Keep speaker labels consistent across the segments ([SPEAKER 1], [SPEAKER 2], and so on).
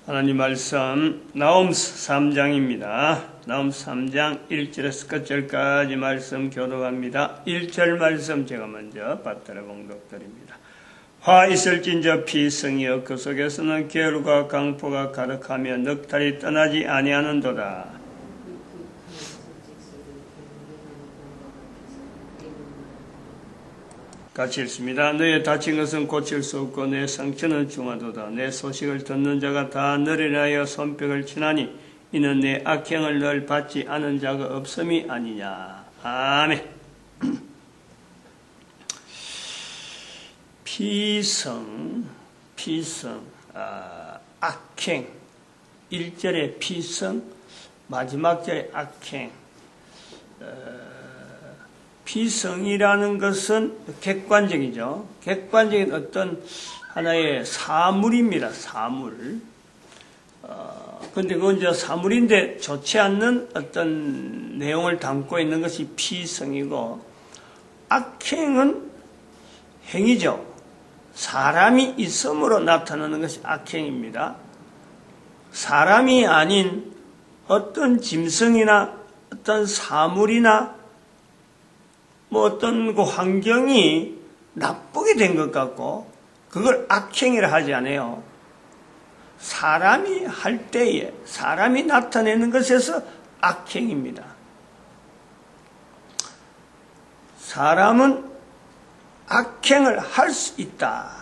[SPEAKER 1] 하나님 말씀 나홈 3장입니다. 나홈 3장 1절에서 끝절까지 말씀 교독합니다. 1절 말씀 제가 먼저 받들어 봉독드립니다. 화 있을진저 피성이여 그 속에서는 겨울과 강포가 가득하며 넉달이 떠나지 아니하는도다. 같이 읽습니다. 너의 다친 것은 고칠 수 없고 내 상처는 중하도다. 내 소식을 듣는 자가 다 너를 인하여 손뼉을 치나니 이는 내 악행을 널 받지 않은 자가 없음이 아니냐. 아멘. 악행. 1절에 피성, 마지막 절에 악행. 피성이라는 것은 객관적이죠. 객관적인 어떤 하나의 사물입니다. 사물. 근데 그건 이제 사물인데 좋지 않는 어떤 내용을 담고 있는 것이 피성이고, 악행은 행위죠. 사람이 있음으로 나타나는 것이 악행입니다. 사람이 아닌 어떤 짐승이나 어떤 사물이나 어떤 그 환경이 나쁘게 된 것 같고 그걸 악행이라 하지 않아요. 사람이 할 때에 사람이 나타내는 것에서 악행입니다. 사람은 악행을 할 수 있다.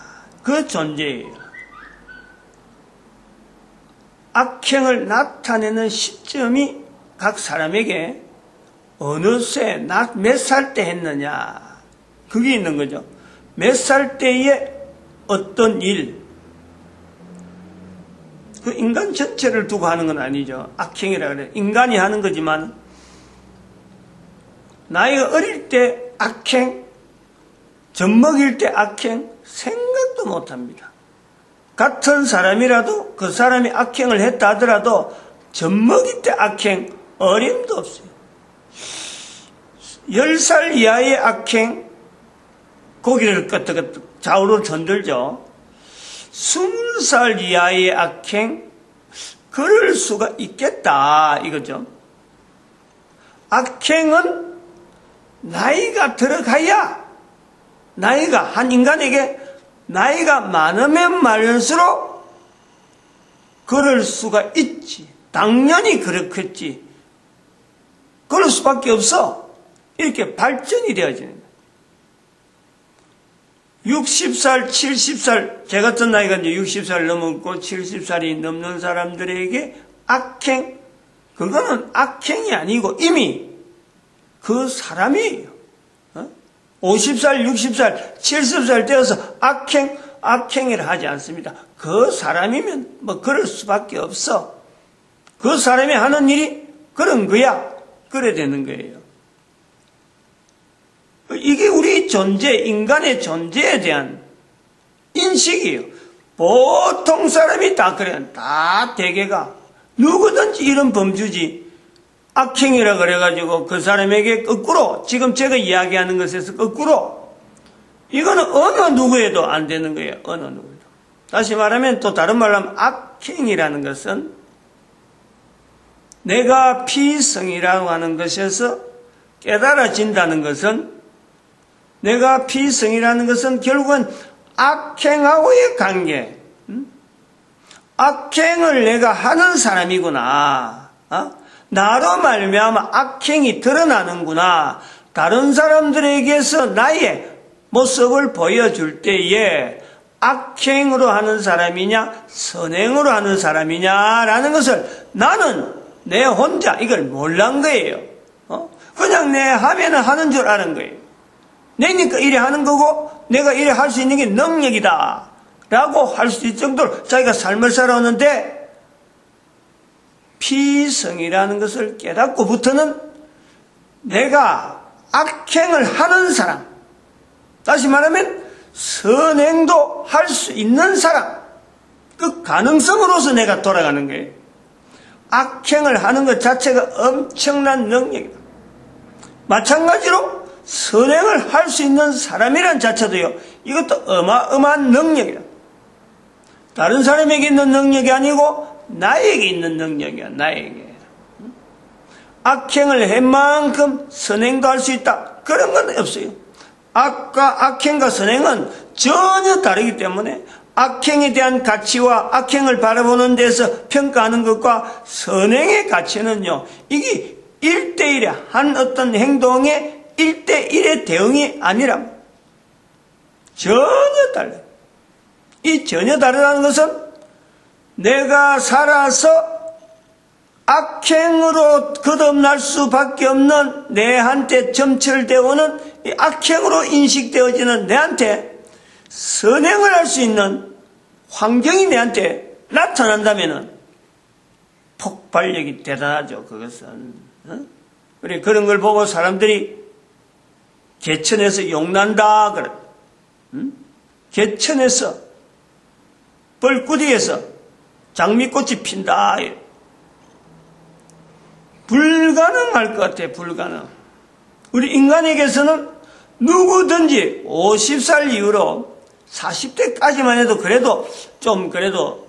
[SPEAKER 1] 그 존재예요. 악행을 나타내는 시점이 각 사람에게 어느 새, 몇 살 때 했느냐. 그게 있는 거죠. 몇 살 때에 어떤 일. 그 인간 전체를 두고 하는 건 아니죠. 악행이라 그래요. 인간이 하는 거지만, 나이가 어릴 때 악행, 젖먹일 때 악행, 생각도 못 합니다. 같은 사람이라도 그 사람이 악행을 했다 하더라도 젖먹일 때 악행, 어림도 없어요. 10살 이하의 악행, 고기를 끄덕끄덕 좌우로 전들죠. 20살 이하의 악행, 그럴 수가 있겠다, 이거죠. 악행은 나이가 들어가야, 한 인간에게 나이가 많으면 많을수록 그럴 수가 있지. 당연히 그렇겠지. 그럴 수밖에 없어. 이렇게 발전이 되어지는 거예요. 60살, 70살, 제 같은 나이가 이제 60살 넘었고 70살이 넘는 사람들에게 악행, 그거는 악행이 아니고 이미 그 사람이에요. 50살, 60살, 70살 되어서 악행이라 하지 않습니다. 그 사람이면 그럴 수밖에 없어. 그 사람이 하는 일이 그런 거야. 그래 되는 거예요. 이게 우리 존재, 인간의 존재에 대한 인식이에요. 보통 사람이 다 그래요. 다 대개가. 누구든지 이런 범주지. 악행이라 그래가지고 그 사람에게 거꾸로, 지금 제가 이야기하는 것에서 거꾸로, 이거는 어느 누구에도 안 되는 거예요. 어느 누구에도. 다시 말하면, 또 다른 말로 하면 악행이라는 것은 내가 피성이라고 하는 것에서 깨달아진다는 것은, 내가 피성이라는 것은 결국은 악행하고의 관계. 악행을 내가 하는 사람이구나. 나로 말미암아 악행이 드러나는구나. 다른 사람들에게서 나의 모습을 보여줄 때에 악행으로 하는 사람이냐, 선행으로 하는 사람이냐라는 것을 나는 내 혼자 이걸 몰란 거예요. 그냥 내 하면은 하는 줄 아는 거예요. 내니까 이래 하는 거고 내가 이래 할 수 있는 게 능력이다 라고 할 수 있을 정도로 자기가 삶을 살아오는데, 피성이라는 것을 깨닫고부터는 내가 악행을 하는 사람, 다시 말하면 선행도 할 수 있는 사람, 그 가능성으로서 내가 돌아가는 거예요. 악행을 하는 것 자체가 엄청난 능력이다. 마찬가지로 선행을 할 수 있는 사람이란 자체도요, 이것도 어마어마한 능력이다. 다른 사람에게 있는 능력이 아니고 나에게 있는 능력이야, 나에게. 악행을 한 만큼 선행도 할 수 있다. 그런 건 없어요. 악행과 선행은 전혀 다르기 때문에 악행에 대한 가치와 악행을 바라보는 데서 평가하는 것과 선행의 가치는요, 이게 1대1의 한 어떤 행동의 1대1의 대응이 아니라 전혀 달라요. 이 전혀 다르다는 것은 내가 살아서 악행으로 거듭날 수밖에 없는 내한테 점철되어 오는 이 악행으로 인식되어지는 내한테 선행을 할 수 있는 환경이 내한테 나타난다면 폭발력이 대단하죠. 그것은. 그래, 그런 걸 보고 사람들이 개천에서 용난다 그래. 개천에서 뻘꾸디에서 장미꽃이 핀다. 불가능할 것 같아. 불가능. 우리 인간에게서는 누구든지 50살 이후로 40대까지만 해도 그래도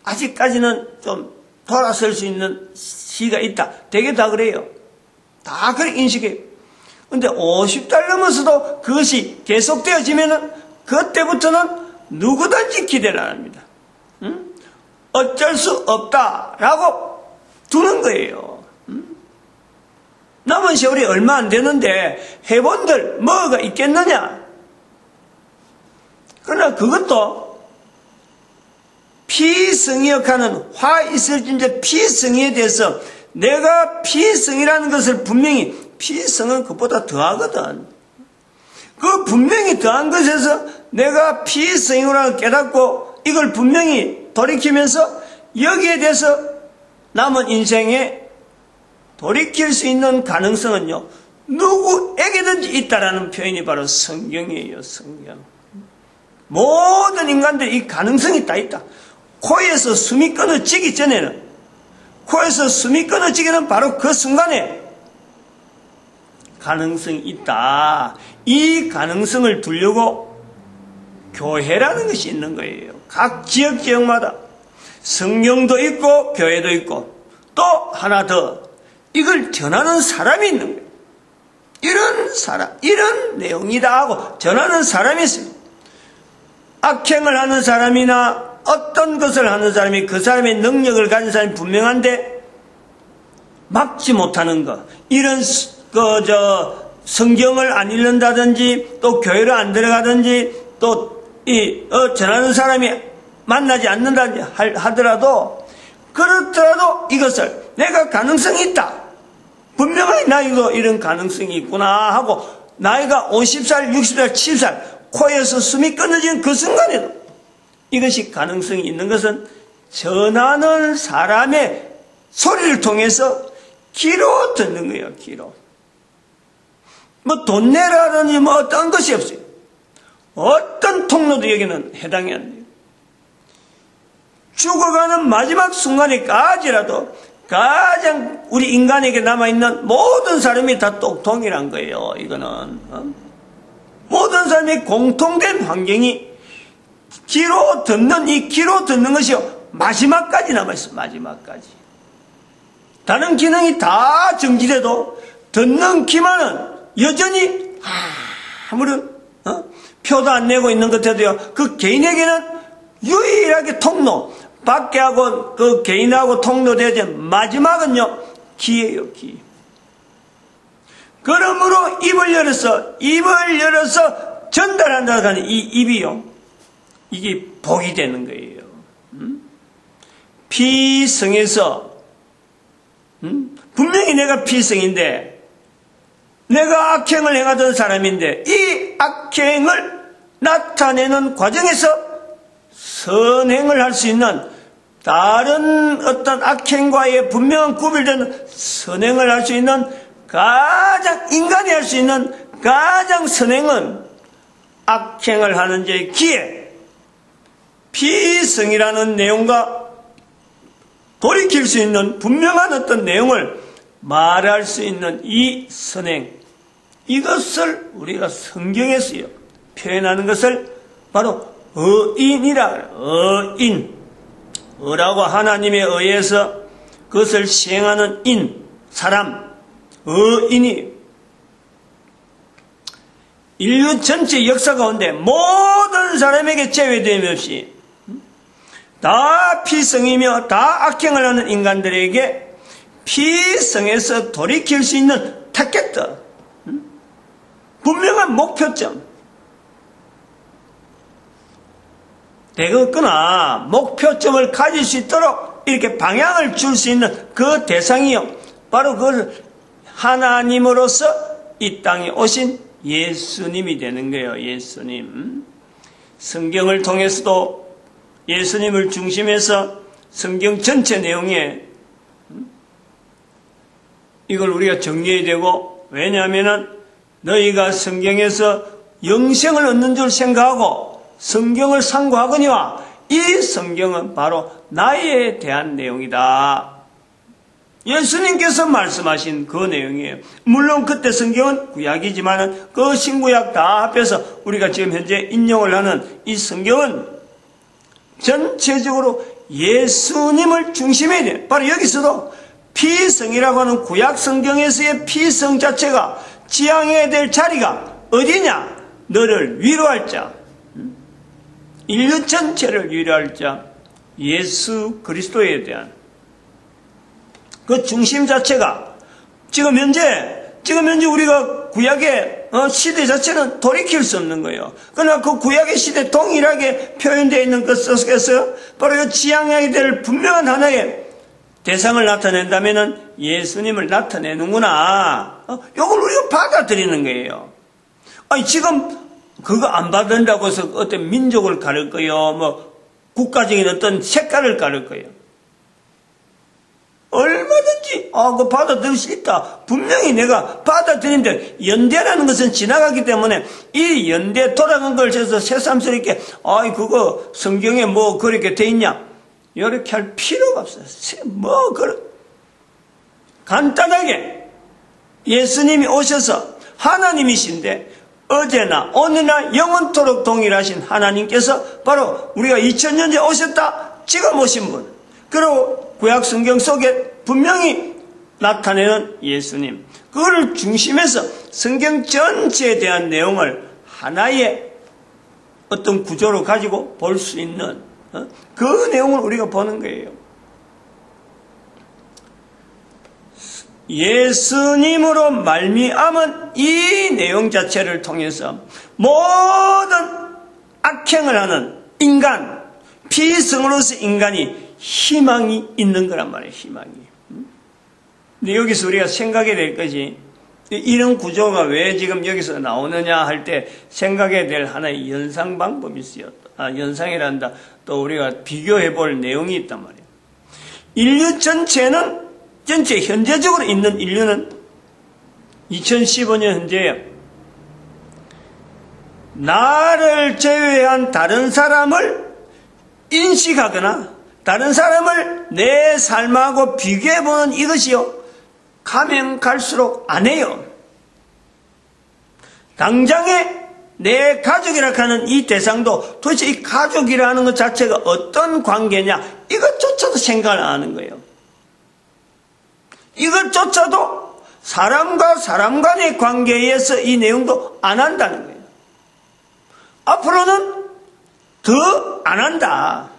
[SPEAKER 1] 아직까지는 좀 돌아설 수 있는 시기가 있다. 되게 다 그래요. 다 그렇게 인식해요. 근데 50달 넘어서도 그것이 계속되어지면은 그때부터는 누구든지 기대를 안 합니다. 어쩔 수 없다라고 두는 거예요. 남은 세월이 얼마 안 되는데 해본들 뭐가 있겠느냐? 그러나 그것도 피성이역하는 화 있을 진저 피성에 대해서 내가 피성이라는 것을 분명히 피성은 그것보다 더하거든. 그 분명히 더한 것에서 내가 피성이라고 깨닫고 이걸 분명히 돌이키면서 여기에 대해서 남은 인생에 돌이킬 수 있는 가능성은요, 누구에게든지 있다라는 표현이 바로 성경이에요. 성경. 모든 인간들이 이 가능성이 다 있다. 코에서 숨이 끊어지기 전에는, 코에서 숨이 끊어지기는 바로 그 순간에 가능성이 있다. 이 가능성을 두려고 교회라는 것이 있는 거예요. 각 지역마다 성경도 있고 교회도 있고 또 하나 더 이걸 전하는 사람이 있는 거예요. 이런 사람, 이런 내용이다 하고 전하는 사람이 있어요. 악행을 하는 사람이나 어떤 것을 하는 사람이 그 사람의 능력을 가진 사람이 분명한데 막지 못하는 것, 이런 성경을 안 읽는다든지 또 교회를 안 들어가든지 또 전하는 사람이 만나지 않는다 하더라도 그렇더라도 이것을 내가 가능성이 있다. 분명히 나이도 이런 가능성이 있구나 하고 나이가 50살, 60살, 70살 코에서 숨이 끊어지는 그 순간에도 이것이 가능성이 있는 것은 전하는 사람의 소리를 통해서 귀로 듣는 거예요. 귀로. 뭐 돈 내라든지 뭐 어떤 것이 없어요. 어떤 통로도 여기는 해당이 안 돼요. 죽어가는 마지막 순간에까지라도 가장 우리 인간에게 남아있는 모든 사람이 다 동일한 거예요. 이거는 모든 사람의 공통된 환경이 귀로 듣는 이 귀로 듣는 것이요 마지막까지 남아있어. 마지막까지. 다른 기능이 다 정지돼도 듣는 귀만은 여전히 아무런 표도 안 내고 있는 것 같아도요. 그 개인에게는 유일하게 통로, 밖에하고 그 개인하고 통로되지 마지막은요 귀예요. 귀. 그러므로 입을 열어서 전달한다고 하는 이 입이요, 이게 복이 되는 거예요. 피성에서 분명히 내가 피성인데 내가 악행을 행하던 사람인데 이 악행을 나타내는 과정에서 선행을 할 수 있는 다른 어떤 악행과의 분명한 구별되는 선행을 할 수 있는 가장 인간이 할 수 있는 가장 선행은 악행을 하는 자의 귀에 피성이라는 내용과 돌이킬 수 있는 분명한 어떤 내용을 말할 수 있는 이 선행, 이것을 우리가 성경에서요 표현하는 것을 바로 의인이라 그래요. 의인. 어라고 하나님에 의해서 그것을 시행하는 사람, 어인이 인류 전체 역사 가운데 모든 사람에게 제외됨 없이 다 피성이며 다 악행을 하는 인간들에게 피성에서 돌이킬 수 있는 타겟트, 분명한 목표점, 되겠거나 목표점을 가질 수 있도록 이렇게 방향을 줄 수 있는 그 대상이요, 바로 그것을 하나님으로서 이 땅에 오신 예수님이 되는 거예요. 예수님. 성경을 통해서도 예수님을 중심해서 성경 전체 내용에 이걸 우리가 정리해야 되고, 왜냐하면 너희가 성경에서 영생을 얻는 줄 생각하고 성경을 상고하거니와 이 성경은 바로 나에 대한 내용이다. 예수님께서 말씀하신 그 내용이에요. 물론 그때 성경은 구약이지만 그 신구약 다 합해서 우리가 지금 현재 인용을 하는 이 성경은 전체적으로 예수님을 중심에 돼. 바로 여기서도 피성이라고 하는 구약 성경에서의 피성 자체가 지향해야 될 자리가 어디냐? 너를 위로할 자, 인류 전체를 위로할 자, 예수 그리스도에 대한 그 중심 자체가 지금 현재 우리가 구약의 시대 자체는 돌이킬 수 없는 거예요. 그러나 그 구약의 시대 동일하게 표현되어 있는 것 속에서 바로 지향해야 될 분명한 하나의 대상을 나타낸다면은 예수님을 나타내는구나. 이걸 우리가 받아들이는 거예요. 아니, 지금 그거 안 받는다고 해서 어떤 민족을 가를 거요, 국가적인 어떤 색깔을 가를 거예요. 얼마든지 그거 받아들일 수 있다. 분명히 내가 받아들이는데, 연대라는 것은 지나가기 때문에 이 연대 돌아간 걸 해서 새삼스럽게 그거 성경에 그렇게 돼 있냐, 이렇게 할 필요가 없어요. 간단하게 예수님이 오셔서 하나님이신데 어제나 오늘나 영원토록 동일하신 하나님께서 바로 우리가 2000년 전에 오셨다, 지금 오신 분, 그리고 구약 성경 속에 분명히 나타내는 예수님, 그거를 중심해서 성경 전체에 대한 내용을 하나의 어떤 구조로 가지고 볼 수 있는 그 내용을 우리가 보는 거예요. 예수님으로 말미암은 이 내용 자체를 통해서 모든 악행을 하는 인간, 피성으로서 인간이 희망이 있는 거란 말이에요. 희망이. 근데 여기서 우리가 생각해야 될 것이, 이런 구조가 왜 지금 여기서 나오느냐 할 때 생각해야 될 하나의 연상 방법이 있어요. 연상이란다. 또 우리가 비교해 볼 내용이 있단 말이에요. 인류 전체 현재적으로 있는 인류는 2015년 현재예요. 나를 제외한 다른 사람을 인식하거나 다른 사람을 내 삶하고 비교해보는 이것이요, 가면 갈수록 안 해요. 당장에 내 가족이라 하는 이 대상도 도대체 이 가족이라는 것 자체가 어떤 관계냐, 이것조차도 생각을 안 하는 거예요. 이것조차도 사람과 사람 간의 관계에서 이 내용도 안 한다는 거예요. 앞으로는 더 안 한다.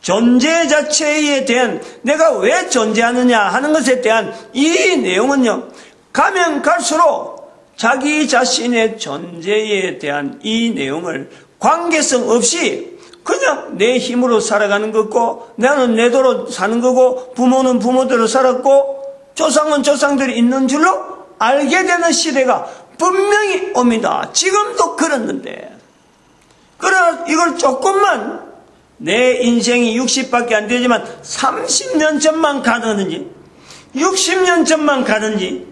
[SPEAKER 1] 존재 자체에 대한, 내가 왜 존재하느냐 하는 것에 대한 이 내용은요, 가면 갈수록 자기 자신의 존재에 대한 이 내용을 관계성 없이 그냥 내 힘으로 살아가는 거고, 나는 내도로 사는 거고, 부모는 부모대로 살았고, 조상은 조상들이 있는 줄로 알게 되는 시대가 분명히 옵니다. 지금도 그랬는데, 그러나 이걸 조금만, 내 인생이 60밖에 안 되지만 30년 전만 가든지 60년 전만 가든지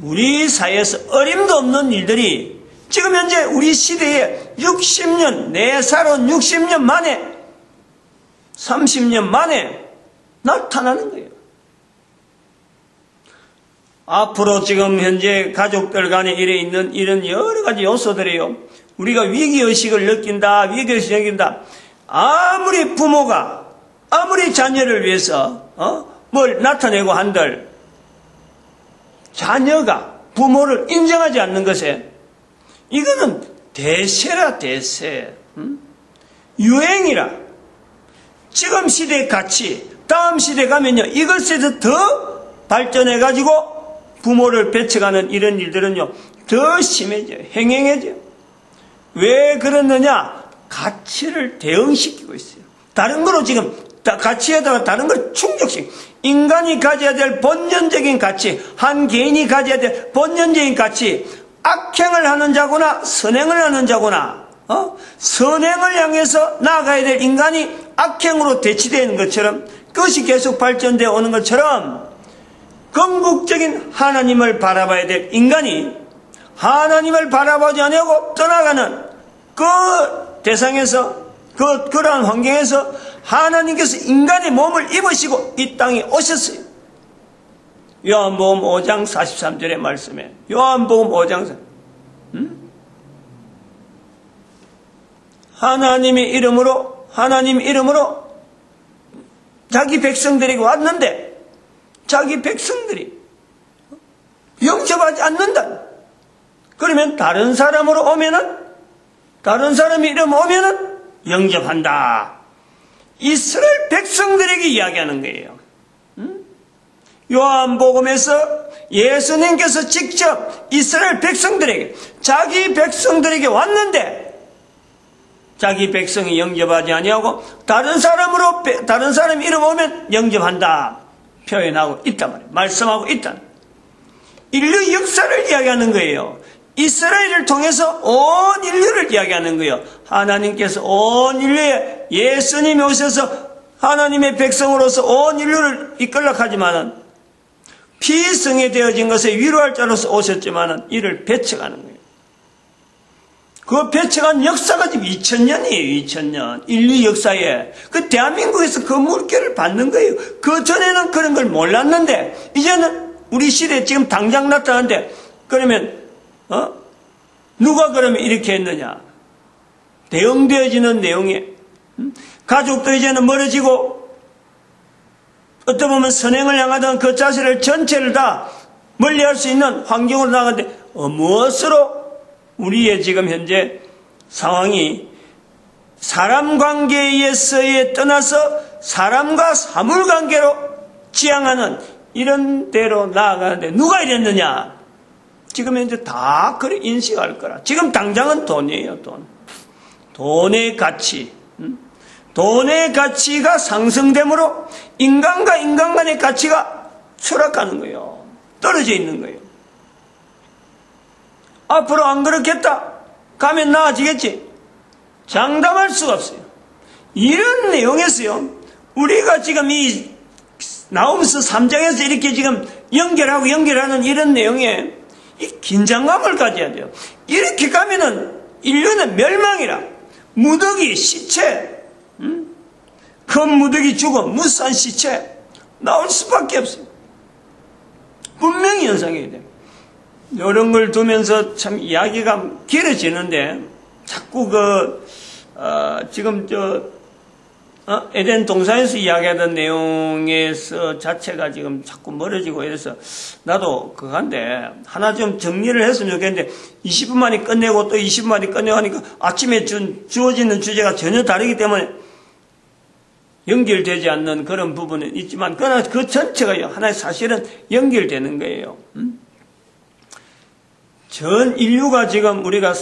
[SPEAKER 1] 우리 사회에서 어림도 없는 일들이 지금 현재 우리 시대에 60년, 내 살은 60년 만에, 30년 만에 나타나는 거예요. 앞으로 지금 현재 가족들 간에 이런 여러 가지 요소들이요, 우리가 위기의식을 느낀다, 위기의식을 느낀다. 아무리 부모가 아무리 자녀를 위해서 뭘 나타내고 한들 자녀가 부모를 인정하지 않는 것에 이거는 대세라 대세. 유행이라. 지금 시대의 가치 다음 시대 가면요 이것에서 더 발전해가지고 부모를 배척하는 이런 일들은요 더 심해져요. 행행해져요. 왜 그러느냐? 가치를 대응시키고 있어요. 다른 거로 지금 가치에다가 다른 걸 충족시키고 인간이 가져야 될 본연적인 가치, 한 개인이 가져야 될 본연적인 가치, 악행을 하는 자구나 선행을 하는 자구나 선행을 향해서 나아가야 될 인간이 악행으로 대치되는 것처럼 그것이 계속 발전되어 오는 것처럼 궁극적인 하나님을 바라봐야 될 인간이 하나님을 바라보지 않고 떠나가는 그 대상에서 그러한 환경에서 하나님께서 인간의 몸을 입으시고 이 땅에 오셨어요. 요한복음 5장 43절의 말씀에 요한복음 5장 하나님의 이름으로 자기 백성들에게 왔는데 자기 백성들이 영접하지 않는다. 그러면 다른 사람으로 오면은 다른 사람의 이름 오면은 영접한다. 이스라엘 백성들에게 이야기하는 거예요. 요한복음에서 예수님께서 직접 이스라엘 백성들에게 자기 백성들에게 왔는데 자기 백성이 영접하지 아니하고 다른 사람 이름 오면 영접한다 표현하고 있단 말이에요. 말씀하고 있다. 인류 역사를 이야기하는 거예요. 이스라엘을 통해서 온 인류를 이야기하는 거예요. 하나님께서 온 인류에 예수님이 오셔서 하나님의 백성으로서 온 인류를 이끌라 하지만은 피성에 되어진 것에 위로할 자로서 오셨지만은 이를 배척하는 거예요. 그 배척한 역사가 지금 2000년이에요. 2000년. 인류 역사에. 그 대한민국에서 그 물결을 받는 거예요. 그 전에는 그런 걸 몰랐는데 이제는 우리 시대에 지금 당장 나타나는데 그러면 누가 그러면 이렇게 했느냐? 대응되어지는 내용에 가족도 이제는 멀어지고 어떻게 보면 선행을 향하던 그 자세를 전체를 다 멀리할 수 있는 환경으로 나가는데 무엇으로 우리의 지금 현재 상황이 사람 관계에서에 떠나서 사람과 사물 관계로 지향하는 이런 데로 나아가는데 누가 이랬느냐? 지금 현재 다 그렇게 인식할 거라. 지금 당장은 돈이에요. 돈의 가치. 돈의 가치가 상승되므로 인간과 인간 간의 가치가 추락하는 거예요. 떨어져 있는 거예요. 앞으로 안 그렇겠다. 가면 나아지겠지. 장담할 수가 없어요. 이런 내용에서요. 우리가 지금 이 나홈서 3장에서 이렇게 지금 연결하는 이런 내용에 이 긴장감을 가져야 돼요. 이렇게 가면은 인류는 멸망이라. 무더기, 시체, 큰 무더기 죽음, 무산 시체 나올 수밖에 없어요. 분명히 연상해야 돼요. 이런 걸 두면서 참 이야기가 길어지는데 자꾸 지금 에덴 동산에서 이야기하던 내용에서 자체가 지금 자꾸 멀어지고 이래서 나도 그건데 하나 좀 정리를 했으면 좋겠는데 20분 만에 끝내고 또 20분 만에 끝내고 하니까 아침에 주어지는 주제가 전혀 다르기 때문에 연결되지 않는 그런 부분은 있지만 그러나 그 전체가 하나의 사실은 연결되는 거예요. 전 인류가 지금 우리가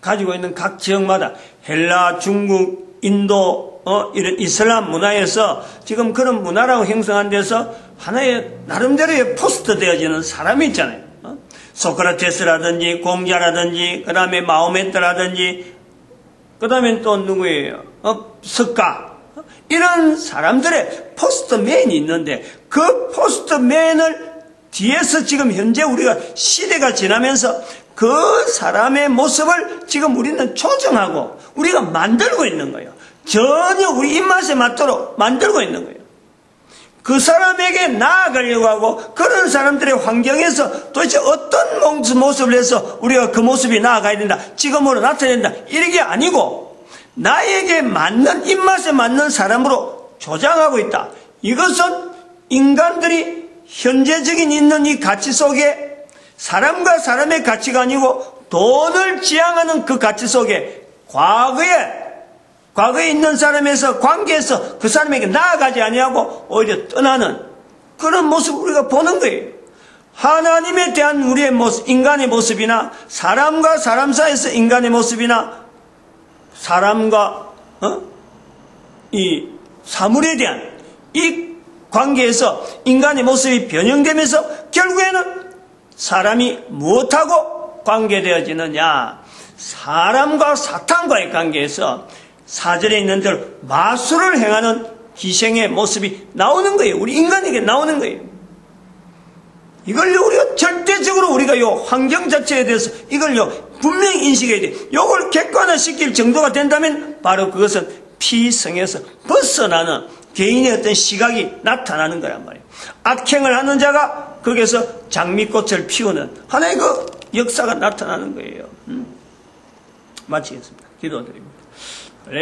[SPEAKER 1] 가지고 있는 각 지역마다 헬라, 중국, 인도, 이런 이슬람 문화에서 지금 그런 문화라고 형성한 데서 하나의 나름대로의 포스트 되어지는 사람이 있잖아요. 소크라테스라든지 공자라든지 그 다음에 마호메트라든지 그 다음에 또 누구예요? 석가 이런 사람들의 포스트맨이 있는데 그 포스트맨을 뒤에서 지금 현재 우리가 시대가 지나면서 그 사람의 모습을 지금 우리는 조정하고 우리가 만들고 있는 거예요. 전혀 우리 입맛에 맞도록 만들고 있는 거예요. 그 사람에게 나아가려고 하고 그런 사람들의 환경에서 도대체 어떤 모습을 해서 우리가 그 모습이 나아가야 된다. 지금으로 나타낸다. 이런 게 아니고 나에게 맞는, 입맛에 맞는 사람으로 조장하고 있다. 이것은 인간들이 현재적인 있는 이 가치 속에 사람과 사람의 가치가 아니고 돈을 지향하는 그 가치 속에 과거에 있는 사람에서 관계에서 그 사람에게 나아가지 아니하고 오히려 떠나는 그런 모습을 우리가 보는 거예요. 하나님에 대한 우리의 모습, 인간의 모습이나 사람과 사람 사이에서 인간의 모습이나 사람과 이 사물에 대한 이 관계에서 인간의 모습이 변형되면서 결국에는 사람이 무엇하고 관계되어지느냐? 사람과 사탄과의 관계에서 사절에 있는 대로 마술을 행하는 기생의 모습이 나오는 거예요. 우리 인간에게 나오는 거예요. 이걸요, 우리가 절대적으로 우리가 요 환경 자체에 대해서 이걸요, 분명히 인식해야 돼. 요걸 객관화시킬 정도가 된다면 바로 그것은 피성에서 벗어나는 개인의 어떤 시각이 나타나는 거란 말이에요. 악행을 하는 자가 거기서 장미꽃을 피우는 하나의 그 역사가 나타나는 거예요. 마치겠습니다. 기도드립니다.